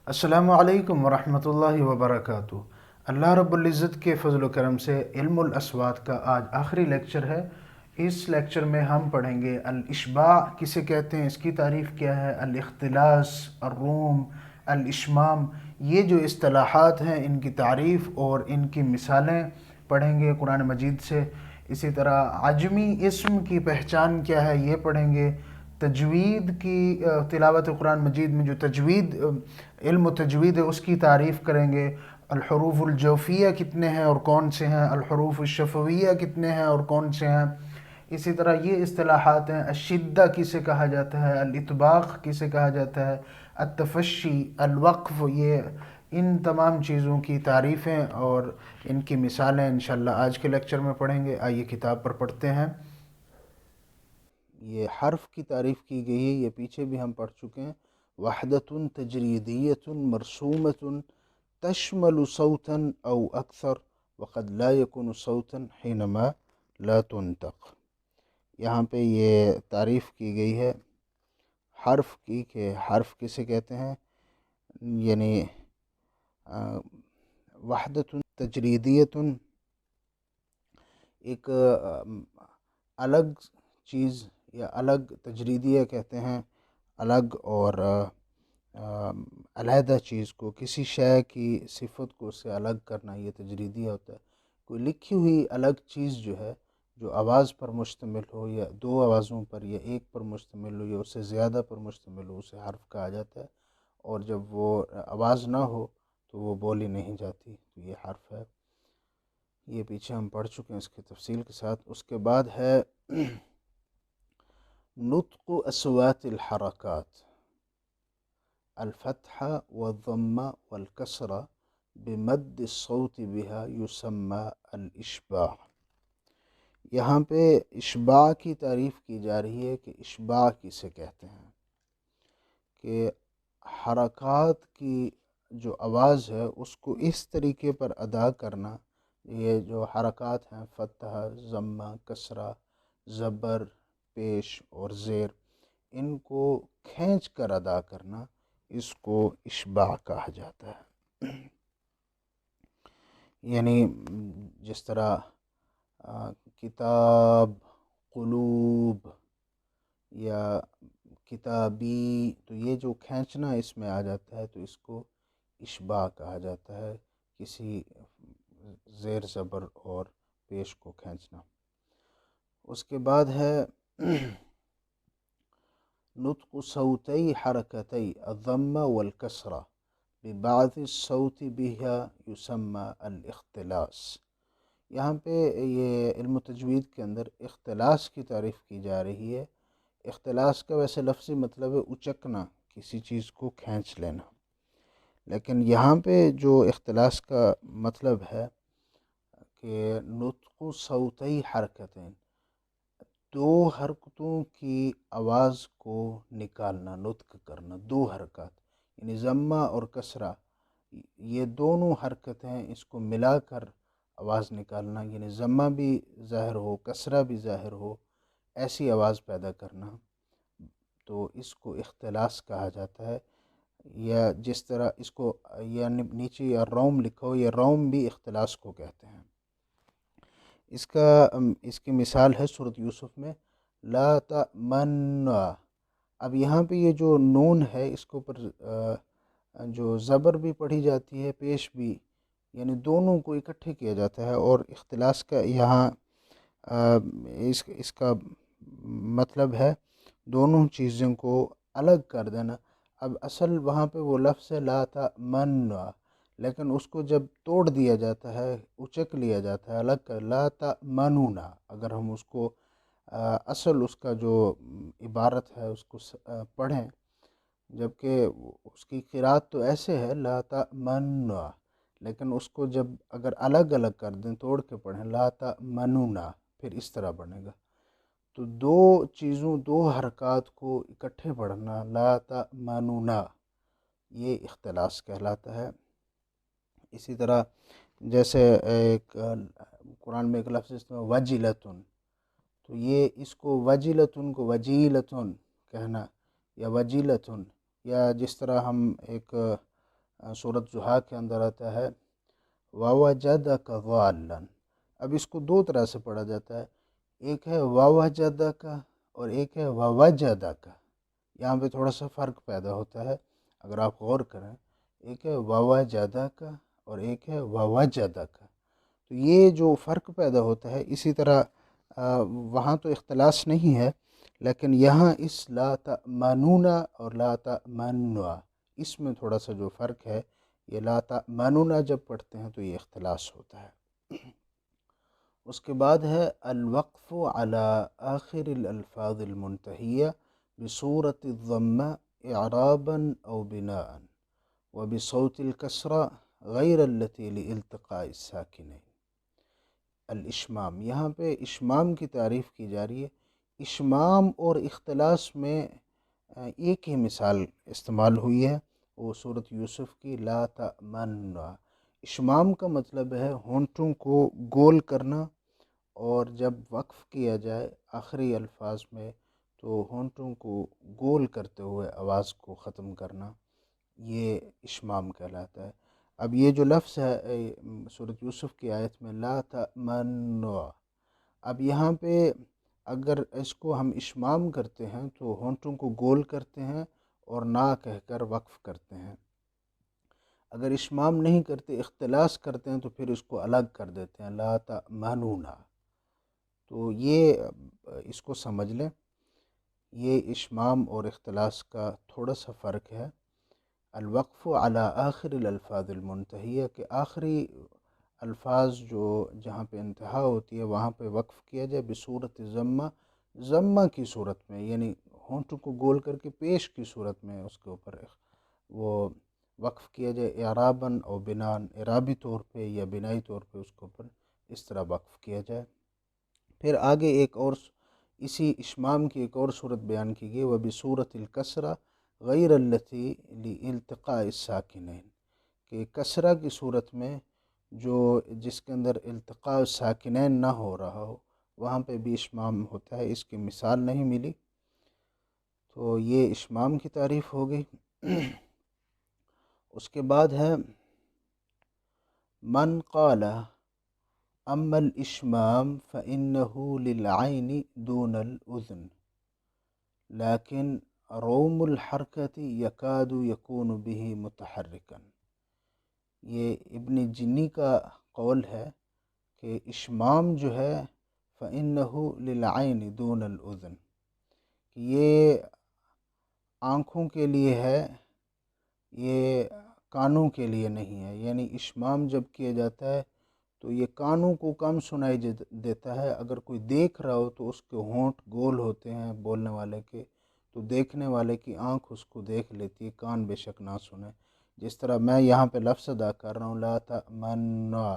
السلام علیکم ورحمۃ اللہ وبرکاتہ۔ اللہ رب العزت کے فضل و کرم سے علم الاسوات کا آج آخری لیکچر ہے۔ اس لیکچر میں ہم پڑھیں گے الاشباع کسے کہتے ہیں، اس کی تعریف کیا ہے، الاختلاس، الروم، الاشمام، یہ جو اصطلاحات ہیں ان کی تعریف اور ان کی مثالیں پڑھیں گے قرآن مجید سے۔ اسی طرح عجمی اسم کی پہچان کیا ہے یہ پڑھیں گے۔ تجوید کی تلاوت قرآن مجید میں جو تجوید علم و تجوید ہے اس کی تعریف کریں گے۔ الحروف الجوفیہ کتنے ہیں اور کون سے ہیں، الحروف الشفویہ کتنے ہیں اور کون سے ہیں۔ اسی طرح یہ اصطلاحات ہیں، الشدہ کسے کہا جاتا ہے، الاطباق کسے کہا جاتا ہے، التفشی، الوقف، یہ ان تمام چیزوں کی تعریفیں اور ان کی مثالیں انشاءاللہ آج کے لیکچر میں پڑھیں گے۔ آئیے کتاب پر پڑھتے ہیں۔ یہ حرف کی تعریف کی گئی ہے، یہ پیچھے بھی ہم پڑھ چکے ہیں۔ وحدۃ تجریدیۃ مرسومۃ تشمل صوتا او اکثر وقد لا يكون صوتا حينما لا تنطق۔ یہاں پہ یہ تعریف کی گئی ہے حرف کی کہ حرف کسے کہتے ہیں، یعنی وحدۃ تجریدیۃ ایک الگ چیز یا الگ تجریدیہ کہتے ہیں الگ اور علیحدہ چیز کو، کسی شے کی صفت کو اس سے الگ کرنا، یہ تجریدیہ ہوتا ہے۔ کوئی لکھی ہوئی الگ چیز جو ہے، جو آواز پر مشتمل ہو یا دو آوازوں پر یا ایک پر مشتمل ہو یا اس سے زیادہ پر مشتمل ہو، اسے حرف کہا جاتا ہے۔ اور جب وہ آواز نہ ہو تو وہ بولی نہیں جاتی، تو یہ حرف ہے۔ یہ پیچھے ہم پڑھ چکے ہیں اس کی تفصیل کے ساتھ۔ اس کے بعد ہے نطق اصوات الحرکات، الفتحہ والضمہ والکسرہ بمد الصوت بها یسمى الاشباع۔ یہاں پہ اشباع کی تعریف کی جا رہی ہے کہ اشباع کسے کہتے ہیں، کہ حرکات کی جو آواز ہے اس کو اس طریقے پر ادا کرنا، یہ جو حرکات ہیں فتحہ، ضمہ، کسرہ، زبر، پیش اور زیر، ان کو کھینچ کر ادا کرنا، اس کو اشباع کہا جاتا ہے۔ یعنی جس طرح کتاب، قلوب یا کتابی، تو یہ جو کھینچنا اس میں آ جاتا ہے تو اس کو اشباع کہا جاتا ہے، کسی زیر زبر اور پیش کو کھینچنا۔ اس کے بعد ہے نطق صوتی حرکتی الضم والکسرہ ببعض الصوت بها یسمى الاختلاس۔ یہاں پہ یہ علم تجوید کے اندر اختلاس کی تعریف کی جا رہی ہے۔ اختلاس کا ویسے لفظی مطلب ہے اچکنا، کسی چیز کو کھینچ لینا، لیکن یہاں پہ جو اختلاس کا مطلب ہے کہ نطق صوتی حرکتین، دو حرکتوں کی آواز کو نکالنا، نطق کرنا، دو حرکات، یعنی ضمہ اور کسرہ، یہ دونوں حرکتیں اس کو ملا کر آواز نکالنا، یعنی ضمہ بھی ظاہر ہو کسرہ بھی ظاہر ہو، ایسی آواز پیدا کرنا، تو اس کو اختلاس کہا جاتا ہے۔ یا جس طرح اس کو یعنی نیچے یا روم لکھو، یہ روم بھی اختلاس کو کہتے ہیں۔ اس کی مثال ہے سورۃ یوسف میں لا تأمن۔ اب یہاں پہ یہ جو نون ہے اس کے اوپر جو زبر بھی پڑھی جاتی ہے، پیش بھی، یعنی دونوں کو اکٹھے کیا جاتا ہے، اور اختلاس کا یہاں اس کا مطلب ہے دونوں چیزوں کو الگ کر دینا۔ اب اصل وہاں پہ وہ لفظ ہے لا تأمن، لیکن اس کو جب توڑ دیا جاتا ہے، اچک لیا جاتا ہے، الگ کر لا تأمنون، اگر ہم اس کو اصل اس کا جو عبارت ہے اس کو پڑھیں، جبکہ اس کی قرات تو ایسے ہے لا تأمن، لیکن اس کو جب اگر الگ الگ کر دیں، توڑ کے پڑھیں لا تأمنون، پھر اس طرح بنے گا۔ تو دو چیزوں، دو حرکات کو اکٹھے پڑھنا، لا تأمنون، یہ اختلاس کہلاتا ہے۔ اسی طرح جیسے ایک قرآن میں ایک لفظ اس میں وجلتن، تو یہ اس کو وجلتن کو وجیلتن کہنا، یا وجیلتن، یا جس طرح ہم ایک سورۃ ضحیٰ کے اندر آتا ہے وَوَجَدَكَ ضَالًّا۔ اب اس کو دو طرح سے پڑھا جاتا ہے، ایک ہے وَوَجَدَكَ اور ایک ہے وَوَجَدَكَ۔ یہاں پہ تھوڑا سا فرق پیدا ہوتا ہے اگر آپ غور کریں، ایک ہے وَوَجَدَكَ اور ایک ہے وَوَجَدَكَ۔ تو یہ جو فرق پیدا ہوتا ہے، اسی طرح وہاں تو اختلاس نہیں ہے، لیکن یہاں اس لا تأمنون اور لا تأمنوا اس میں تھوڑا سا جو فرق ہے، یہ لا تأمنون جب پڑھتے ہیں تو یہ اختلاس ہوتا ہے۔ اس کے بعد ہے الوقف على آخر الالفاظ المنتہیہ بصورت الضمہ اعرابا او بناء وبصوت الکسرہ غیر التي لالتقاء الساکنین۔ الاشمام، یہاں پہ اشمام کی تعریف کی جا رہی ہے۔ اشمام اور اختلاس میں ایک ہی مثال استعمال ہوئی ہے، وہ سورۃ یوسف کی لا تأمن۔ اشمام کا مطلب ہے ہونٹوں کو گول کرنا، اور جب وقف کیا جائے آخری الفاظ میں تو ہونٹوں کو گول کرتے ہوئے آواز کو ختم کرنا، یہ اشمام کہلاتا ہے۔ اب یہ جو لفظ ہے سورۃ یوسف کی آیت میں لا تأمنوا، اب یہاں پہ اگر اس کو ہم اشمام کرتے ہیں تو ہونٹوں کو گول کرتے ہیں اور نہ کہہ کر وقف کرتے ہیں۔ اگر اشمام نہیں کرتے، اختلاس کرتے ہیں، تو پھر اس کو الگ کر دیتے ہیں لا تأمنون۔ تو یہ اس کو سمجھ لیں، یہ اشمام اور اختلاس کا تھوڑا سا فرق ہے۔ الوقف علی آخر الالفاظ المنتہیہ، کہ آخری الفاظ جو جہاں پہ انتہا ہوتی ہے وہاں پہ وقف کیا جائے بصورت ضمہ، ضمہ کی صورت میں، یعنی ہونٹوں کو گول کر کے پیش کی صورت میں اس کے اوپر وہ وقف کیا جائے اعراباً او بناءً، اعرابی طور پہ یا بنائی طور پہ اس کے اوپر اس طرح وقف کیا جائے۔ پھر آگے ایک اور اسی اشمام کی ایک اور صورت بیان کی گئی، وبصورت الکسرہ غیر التی لالتقاء الساکنین، کہ کسرہ کی صورت میں جو جس کے اندر التقاء الساکنین نہ ہو رہا ہو وہاں پہ بھی اشمام ہوتا ہے۔ اس کی مثال نہیں ملی، تو یہ اشمام کی تعریف ہو گئی۔ اس کے بعد ہے من قال اما الاشمام فإنه للعین دون الاذن لیکن روم الحرکت یکاد یکون به متحرکا۔ یہ ابن جنی کا قول ہے کہ اشمام جو ہے فإنه للعین دون الاذن، کہ یہ آنکھوں کے لیے ہے، یہ کانوں کے لیے نہیں ہے۔ یعنی اشمام جب کیا جاتا ہے تو یہ کانوں کو کم سنائی دیتا ہے، اگر کوئی دیکھ رہا ہو تو اس کے ہونٹ گول ہوتے ہیں بولنے والے کے، تو دیکھنے والے کی آنکھ اس کو دیکھ لیتی ہے، کان بے شک نہ سنے۔ جس طرح میں یہاں پہ لفظ ادا کر رہا ہوں لا تأمنا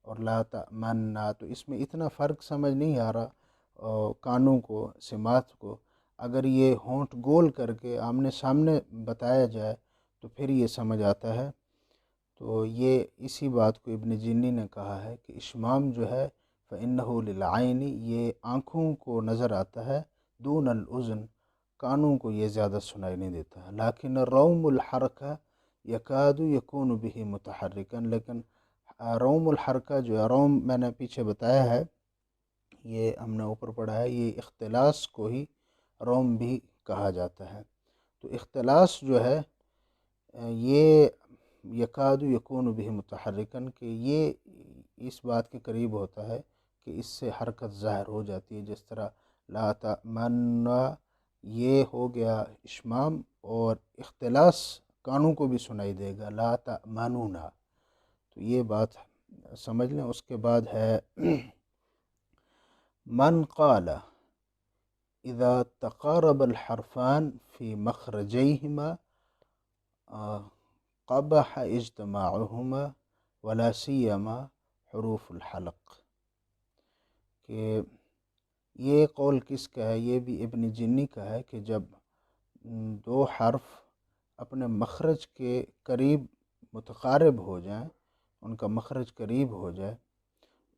اور لا تأمنا، تو اس میں اتنا فرق سمجھ نہیں آ رہا کانوں کو، سماعت کو۔ اگر یہ ہونٹ گول کر کے آمنے سامنے بتایا جائے تو پھر یہ سمجھ آتا ہے۔ تو یہ اسی بات کو ابن جنی نے کہا ہے کہ اشمام جو ہے فإنہ للعین، یہ آنکھوں کو نظر آتا ہے، دون الاذن، کانوں کو یہ زیادہ سنائی نہیں دیتا ہے۔ لیکن روم الحرکہ یکاد یکون به متحرکا، لیکن روم الحرکہ جو ہے، روم میں نے پیچھے بتایا ہے، یہ ہم نے اوپر پڑھا ہے، یہ اختلاس کو ہی روم بھی کہا جاتا ہے۔ تو اختلاس جو ہے یہ یکاد یکون به متحرکا، کہ یہ اس بات کے قریب ہوتا ہے کہ اس سے حرکت ظاہر ہو جاتی ہے، جس طرح لا تأمنا یہ ہو گیا اشمام، اور اختلاس کانوں کو بھی سنائی دے گا لا تأمنون۔ تو یہ بات سمجھ لیں۔ اس کے بعد ہے من قال اذا تقارب الحرفان في مخرجيهما قبح اجتماعهما ولا سيما حروف الحلق، کہ یہ قول کس کا ہے؟ یہ بھی ابن جنی کا ہے کہ جب دو حرف اپنے مخرج کے قریب متقارب ہو جائیں، ان کا مخرج قریب ہو جائے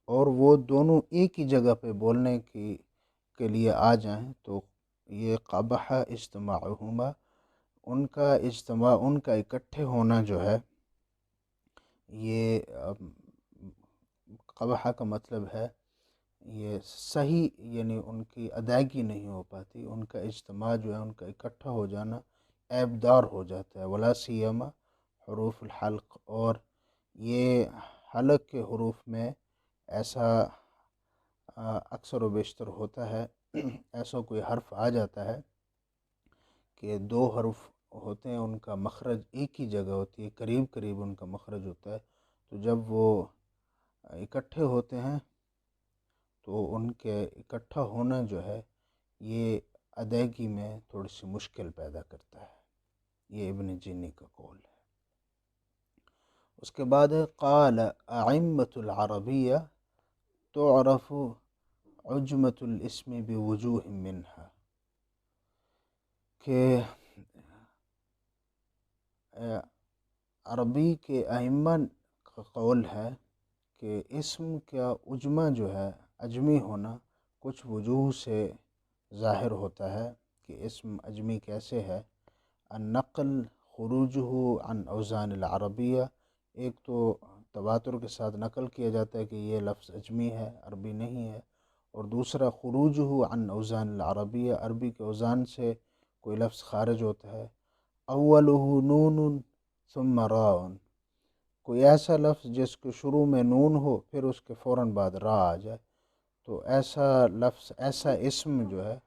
اور وہ دونوں ایک ہی جگہ پہ بولنے کے لیے آ جائیں، تو یہ قبح اجتماعہما، ان کا اجتماع، ان کا اکٹھے ہونا جو ہے یہ قبح کا مطلب ہے یہ صحیح، یعنی ان کی ادائیگی نہیں ہو پاتی، ان کا اجتماع جو ہے، ان کا اکٹھا ہو جانا عیب دار ہو جاتا ہے، ولا سیما حروف الحلق. اور یہ حلق کے حروف میں ایسا اکثر و بیشتر ہوتا ہے، ایسا کوئی حرف آ جاتا ہے کہ دو حرف ہوتے ہیں، ان کا مخرج ایک ہی جگہ ہوتی ہے، قریب قریب ان کا مخرج ہوتا ہے، تو جب وہ اکٹھے ہوتے ہیں تو ان کے اکٹھا ہونا جو ہے یہ ادائیگی میں تھوڑی سی مشکل پیدا کرتا ہے. یہ ابن جینی کا قول ہے. اس کے بعد ہے قال ائمۃ العربیہ تعرف عجمۃ الاسم بوجوہ منہا، کہ عربی کے ائمہ کا قول ہے کہ اسم کا عجمہ جو ہے، عجمی ہونا، کچھ وجوہ سے ظاہر ہوتا ہے کہ اسم عجمی کیسے ہے. النقل خروجہ عن اوزان العربیہ، ایک تو تواتر کے ساتھ نقل کیا جاتا ہے کہ یہ لفظ عجمی ہے، عربی نہیں ہے، اور دوسرا خروجہ عن اوزان العربیہ، عربی کے اوزان سے کوئی لفظ خارج ہوتا ہے. اولہ نون ثم راء، کوئی ایسا لفظ جس کے شروع میں نون ہو پھر اس کے فوراً بعد را آ جائے، تو ایسا لفظ، ایسا اسم جو ہے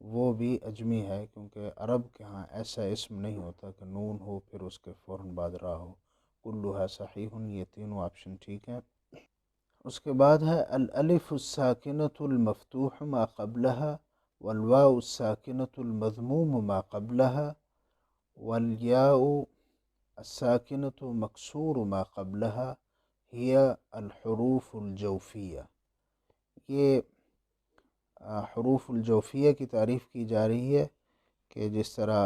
وہ بھی عجمی ہے، کیونکہ عرب کے ہاں ایسا اسم نہیں ہوتا کہ نون ہو پھر اس کے فوراً بعد را ہو. کلھا صحیح، یہ تینوں آپشن ٹھیک ہیں. اس کے بعد ہے الالف الساکنۃ المفتوح ما قبلها والواو الساکنۃ المضموم ما قبلها والیاء الساکنۃ مکسور ما قبلها هي الحروف الجوفیہ. یہ حروف الجوفیہ کی تعریف کی جا رہی ہے کہ جس طرح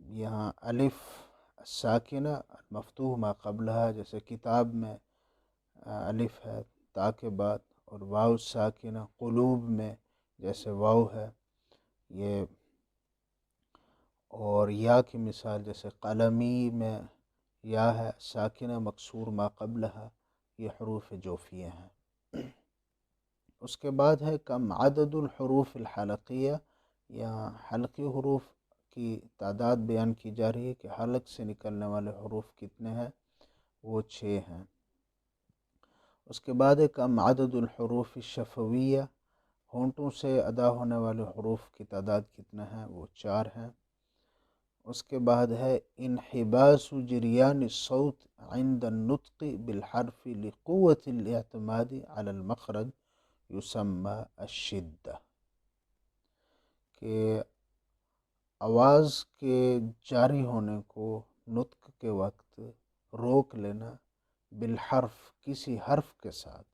یہاں الف ساکنہ مفتوح ما قبلہ، جیسے کتاب میں الف ہے تا کے بعد، اور واو ساکنہ قلوب میں جیسے واو ہے یہ، اور یا کی مثال جیسے قلمی میں یا ہے ساکنہ مکسور ما قبلہ، یہ حروف جوفیہ ہیں. اس کے بعد ہے کم عدد الحروف الحلقیہ، یہاں حلقی حروف کی تعداد بیان کی جا رہی ہے کہ حلق سے نکلنے والے حروف کتنے ہیں، وہ 6 ہیں. اس کے بعد ہے کم عدد الحروف الشفویہ، ہونٹوں سے ادا ہونے والے حروف کی تعداد کتنا ہے، وہ 4 ہیں. اس کے بعد ہے انحباس جریان الصوت عند النطق بالحرف لقوة الاعتماد على المخرج یسمى الشدہ، کہ آواز کے جاری ہونے کو نطق کے وقت روک لینا بالحرف، کسی حرف کے ساتھ،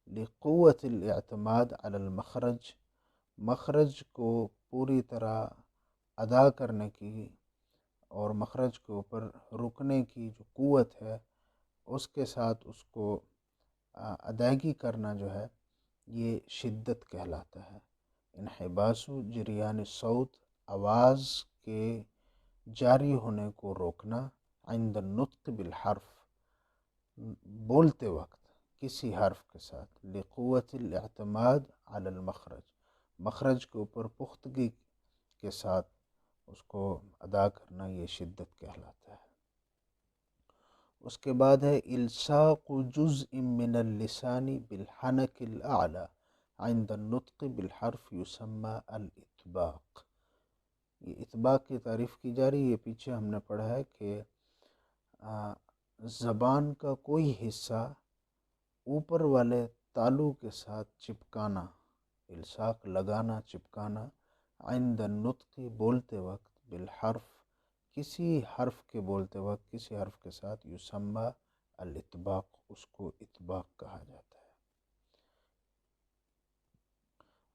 لقوت الاعتماد علی المخرج، مخرج کو پوری طرح ادا کرنے کی اور مخرج کے اوپر رکنے کی جو قوت ہے اس کے ساتھ اس کو ادائیگی کرنا جو ہے یہ شدت کہلاتا ہے. انحباس جریان الصوت، آواز کے جاری ہونے کو روکنا، عند النطق بالحرف، بولتے وقت کسی حرف کے ساتھ، لقوت الاعتماد علی المخرج، مخرج کے اوپر پختگی کے ساتھ اس کو ادا کرنا، یہ شدت کہلاتا ہے. اس کے بعد ہے الصاق جزء من اللسان بالحنک الاعلی عند النطق بالحرف یسمى الاطباق. یہ اطباق کی تعریف کی جا رہی ہے. یہ پیچھے ہم نے پڑھا ہے کہ زبان کا کوئی حصہ اوپر والے تالو کے ساتھ چپکانا، الصاق لگانا، چپکانا، عند النطق بولتے وقت، بالحرف کسی حرف کے بولتے وقت کسی حرف کے ساتھ، یسمى الاطباق، اس کو اطباق کہا جاتا ہے.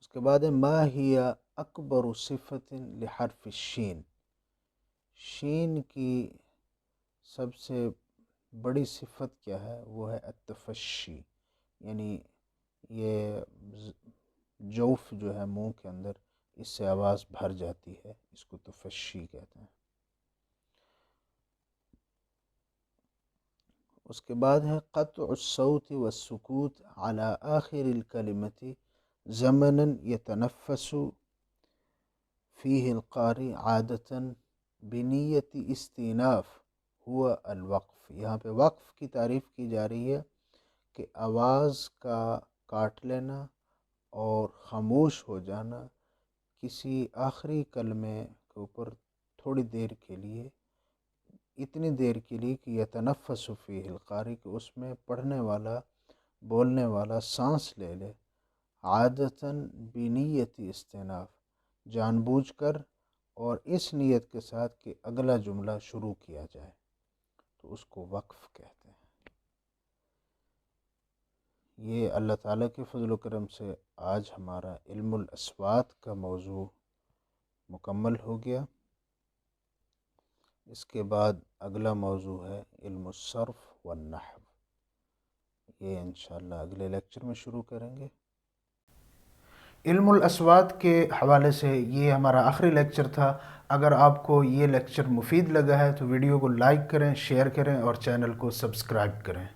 اس کے بعد ما ہی اکبر صفت لحرف الشین، شین کی سب سے بڑی صفت کیا ہے، وہ ہے التفشی، یعنی یہ جوف جو ہے منہ کے اندر، اس سے آواز بھر جاتی ہے، اس کو تفشی کہتے ہیں. اس کے بعد ہے قطع الصوت والسکوت على آخر الکلمة زمنا يتنفس فيه القاری عادتا بنیت استئناف ہوا الوقف۔ یہاں پہ وقف کی تعریف کی جا رہی ہے کہ آواز کا کاٹ لینا اور خاموش ہو جانا کسی آخری کلمے کے اوپر تھوڑی دیر کے لیے، اتنی دیر کے لیے کہ یتنفس فیہ القاری، کہ اس میں پڑھنے والا بولنے والا سانس لے لے، عادتاً بنیت استئناف، جان بوجھ کر اور اس نیت کے ساتھ کہ اگلا جملہ شروع کیا جائے، تو اس کو وقف کہتے ہیں۔ یہ اللہ تعالیٰ کے فضل و کرم سے آج ہمارا علم الاصوات کا موضوع مکمل ہو گیا۔ اس کے بعد اگلا موضوع ہے علم الصرف والنحو، یہ انشاءاللہ اگلے لیکچر میں شروع کریں گے۔ علم الاصوات کے حوالے سے یہ ہمارا آخری لیکچر تھا۔ اگر آپ کو یہ لیکچر مفید لگا ہے تو ویڈیو کو لائک کریں، شیئر کریں اور چینل کو سبسکرائب کریں۔